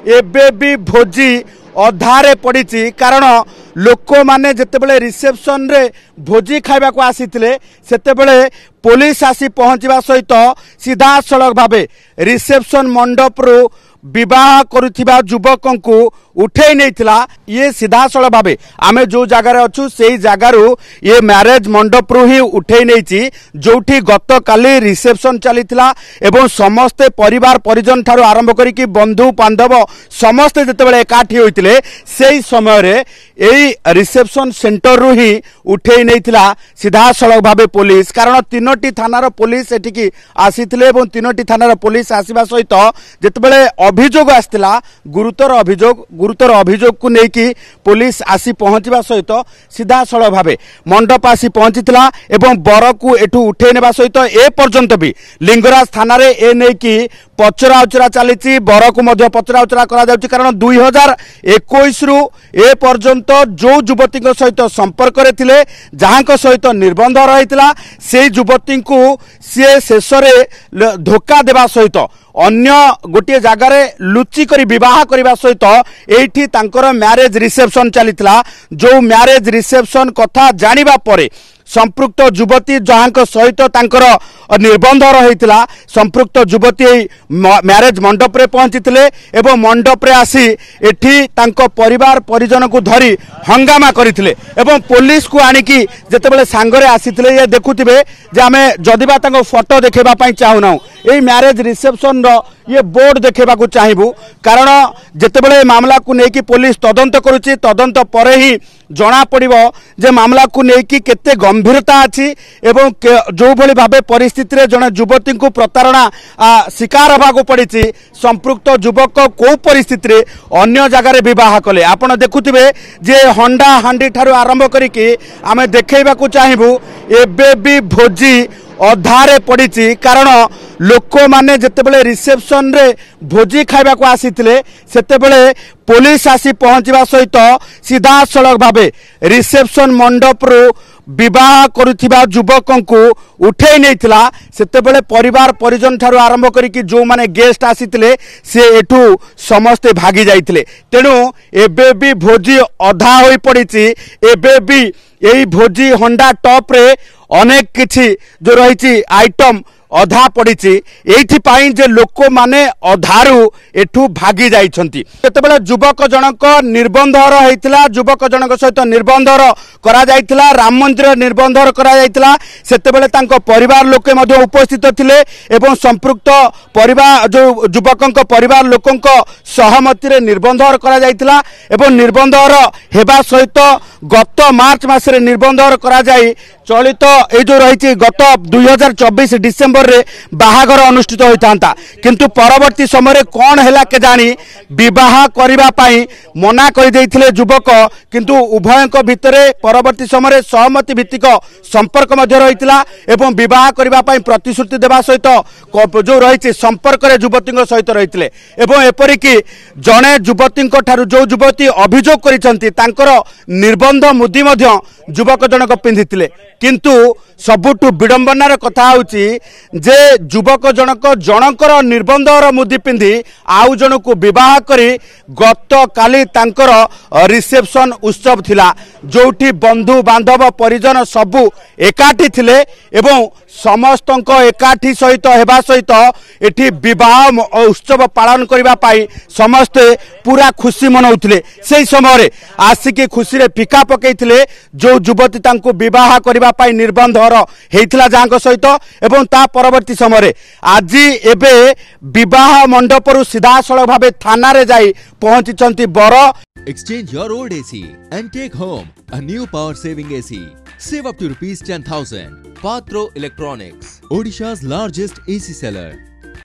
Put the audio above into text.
एबे भी भोजी अधारे पड़ी कारण लोक माने जितेबले रिसेप्शन रे भोजी खाइबा को आसीथिले सेतेबले पुलिस आसी पहुंचवा सहित सीधा सड़क भावे रिसेप्शन मंडप रु विवाह करुथिबा युवकों को उठे नहीं ये सीधा सड़क भावे आमे जो जगार अच्छु से जगार ये मैरेज मंडप रु ही उठे नहीं जोठी गत काली रिसेप्शन चली एवं समस्ते परिवार परिजन ठारू आरंभ करिकी बंधु बांधव समस्ते जितेबाला एकाठी होइतिले सेही समय रे एई रिसेप्शन सेंटर रु ही उठे नहीं सीधा सड़क भावे पुलिस कारण तीनोटी थानार पुलिस एठिकी आसीथिले एवं तीनोटी थानार पुलिस आसीबा सहित जितेबाला अभियोग आस्तिला गुरुतर अभियोग को लेकिन पुलिस आसी पहुंचवा सहित सीधा सड़क भावे मंडप आसी पहुंचीला एवं बर को एठू उठे नेबा सहित ए पर्यंत भी लिंगराज थाना रे ए नै कि पचरा उचरा चली बर को मध्य पचरा उचरा करा जाउची कारण 2021 रु ए पर्यंत जो युवती सहित संपर्क रे थिले जहां सहित निर्बंध रहितला से युवती को सी शेष रे धोखा देबा सहित अन्य गोटे जगार लुचि करी विवाह करने सहित एठी तांकर मैरेज रिसेप्शन चलीथिला जो मैरेज रिसेप्शन कथा जानिबा परे संपृक्त युवती जहां सहित तांकर निर्बंध रहितला संपृक्त युवती मैरेज मंडप रे पहुंचीथिले एवं मंडप रे आसी एठी तांको परिवार परिजन को धरी हंगामा करिथिले एवं पुलिस को आनिकी जेतेबेले सांगरे आसीथिले ये देखुथिबे जे आमे जदिबा तांको फोटो देखेबा पई चाहुना एई मैरेज रिसेप्शन रो ये बोर्ड देखा चाहबू कारण जितेबाला मामला को लेकिन पुलिस तदंत करुच्ची तदंत पर ही जना पड़ो जे मामला को लेकिन केते गंभीरता अच्छी एवं जो भली भावे परिस्थिति रे जने युवती को प्रतारणा शिकार होगा पड़ी संपृक्त युवक को परिस्थिति रे अन्य जगार बह कले आपण देखुथिबे जे हंडा हांडी ठारू आरंभ करिकी आमे देखैबा चाहबू एबे भी भोजी अधारे पड़ी कारण लोक माने जितेबाला रिसेप्शन रे भोजी खाइबा को आसीथिले सेतेबेले पुलिस आसी पहुंचवा सहित सीधा सड़क भावे रिसेप्शन मंडप रु विवाह करुथिबा युवकों को उठे नहीं सेतेबेले परिवार परिजन ठारू आरंभ करिकी जो माने गेस्ट आसीथिले से एठू समस्ते भागी जाइथिले तेणु एबे भी भोजी अधा होई पड़ी एबे भी यही भोजी हंडा टॉप रे अनेक किछि जो रही आइटम अधा पड़ी जे लोक माने अधारू एठू भागी जाइछंती केतेबेले युवक जनक निर्बंधर होइतिला युवक जनक सहित निर्बंधर करा जाइतिला राम मंदिर निर्बंधर करा जाइतिला सेतेबेले तांको परिवार लोके मध्ये उपस्थित थिले एवं संपृक्त परिवार जो युवकक परिवार लोकक सहमति रे निर्बंधर करा जाइतिला एवं निर्बंधर हेबा सहित गत मार्च मासरे निर्बंधर करा जाई चलित ए जो रही गत 2024 डिसेम्बर रे बाहागर अनुष्ठित होता किंतु परवर्ती समय कौन है के जानी विवाह करने पाई मना कर देइथिले युवक किंतु उभय भितर परवर्ती समय सहमति भित्तिक संपर्क रही एवं विवाह करने पाई प्रतिश्रुति देवा सहित जो रही संपर्क युवती सहित रही एवं एपरिक जड़े युवती जो युवती अभियोग कर निर्बंध मुदी युवक जनक पिंधिथिले किंतु सबुठु विडंबनार कथा होची जे युवक जनकर निर्बंधर मुदी पिंधि आउ जन को विवाह करी गत काली तांकर रिसेप्शन उत्सव थिला जोठी बंधु बांधव परिजन सबु एकाठी थिले एवं समस्त एकाठी सहित हेबा सहित एठी विवाह उत्सव पालन करबा पाई समस्ते पूरा खुशी मनाउथिले सेही समय आसिकी खुशी रे फिका पकेइथिले जो युवती तांको विवाह करबा पाई निर्बंधर हेइथिला जांको सहित एवं ता परवर्ती समय आज एबे विवाह मंडप रु सीधा सड़क भावे थाना रे जाई पहुंचीचंती बर Exchange your old AC and take home a new power saving AC. Save up to ₹10,000. Patro Electronics, Odisha's largest AC seller.